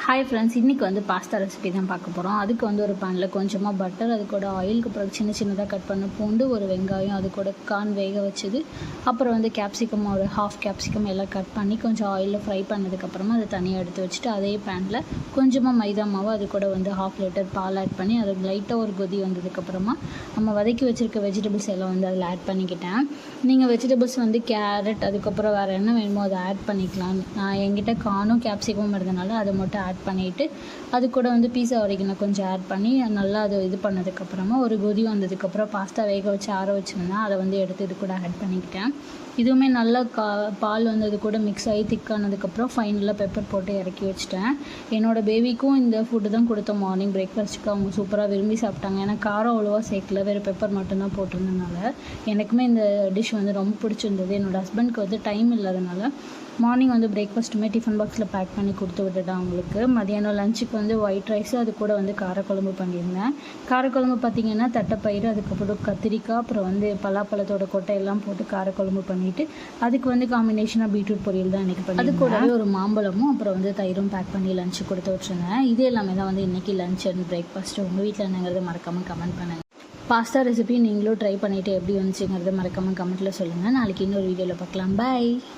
Hi friends, இன்றைக்கி வந்து pasta recipe தான் பார்க்க போகிறோம். அதுக்கு வந்து ஒரு பேனில் கொஞ்சமாக பட்டர், அது கூட ஆயிலுக்கு அப்புறம் சின்னதாக கட் பண்ண பூண்டு, ஒரு வெங்காயம், அது கூட கார்ன் வேக வச்சது, அப்புறம் வந்து கேப்சிகம், ஒரு ஹாஃப் கேப்சிகம் எல்லாம் கட் பண்ணி கொஞ்சம் ஆயிலில் ஃப்ரை பண்ணதுக்கப்புறமா அதை தனியாக எடுத்து வச்சுட்டு அதே பேனில் கொஞ்சமாக மைதா மாவு, அது கூட வந்து 1/2 லிட்டர் பால் ஆட் பண்ணி அது லைட்டாக ஒரு கொதி வந்ததுக்கப்புறமா நம்ம வதக்கி வச்சுருக்க வெஜிடபிள்ஸ் எல்லாம் வந்து அதில் ஆட் பண்ணிக்கிட்டேன். நீங்கள் வெஜிடபிள்ஸ் வந்து கேரட், அதுக்கப்புறம் வேறு என்ன வேணுமோ அதை ஆட் பண்ணிக்கலாம். நான் என்கிட்ட கார்னும் கேப்சிகமும் இருந்தனால அதை மட்டும் ஆட் பண்ணிவிட்டு அது கூட வந்து பீஸா ஆரிகனோ கொஞ்சம் ஆட் பண்ணி நல்லா அது இது பண்ணதுக்கப்புறமா ஒரு கொதி வந்ததுக்கப்புறம் பாஸ்தா வேக வச்சு ஆற வச்சுருந்தேன், அதை வந்து எடுத்து இது கூட ஆட் பண்ணிக்கிட்டேன். இதுவுமே நல்லா பால் வந்து அது கூட மிக்ஸ் ஆகி திக்கானதுக்கப்புறம் ஃபைனலாக பெப்பர் போட்டு இறக்கி வச்சுட்டேன். என்னோடய பேபிக்கும் இந்த ஃபுட்டு தான் கொடுத்தோம் மார்னிங் பிரேக்ஃபாஸ்ட்டுக்கு. அவங்க சூப்பராக விரும்பி சாப்பிட்டாங்க. ஏன்னா காரம் அவ்வளோவா சேர்க்கல, வேறு பெப்பர் மட்டும்தான் போட்டிருந்ததுனால எனக்குமே இந்த டிஷ் வந்து ரொம்ப பிடிச்சிருந்தது. என்னோடய ஹஸ்பண்ட்க்கு வந்து டைம் இல்லாதனால மார்னிங் வந்து பிரேக்ஃபாஸ்ட்டுமே டிஃபன் பாக்ஸில் பேக் பண்ணி கொடுத்து விட்டுட்டேன் அவங்களுக்கு. மதியானம் லஞ்சுக்கு வந்து ஒயிட் ரைஸு, அது கூட வந்து காரக்குழம்பு பண்ணியிருந்தேன். காரக்குழம்பு பார்த்திங்கன்னா தட்டைப்பயிறு, அதுக்கப்புறம் கத்திரிக்காய், அப்புறம் வந்து பலாப்பழத்தோட கொட்டையெல்லாம் போட்டு காரக்குழம்பு பண்ணிவிட்டு அதுக்கு வந்து காம்பினேஷனாக பீட்ரூட் பொரியல் தான் எனக்கு பண்ணி, அது கூடவே ஒரு மாம்பழமும் அப்புறம் வந்து தயிரும் பேக் பண்ணி லஞ்சு கொடுத்து வச்சுருந்தேன். இது எல்லாமே தான் வந்து இன்றைக்கி லஞ்ச் அண்ட் பிரேக்ஃபாஸ்ட்டு. உங்கள் வீட்டில் என்னங்கிறது மறக்காமல் கமெண்ட் பண்ணுங்கள். பாஸ்தா ரெசிபி நீங்களும் ட்ரை பண்ணிவிட்டு எப்படி வந்துச்சுங்கிறது மறக்காமல் கமெண்ட்டில் சொல்லுங்கள். நாளைக்கு இன்னொரு வீடியோவில் பார்க்கலாம். பாய்.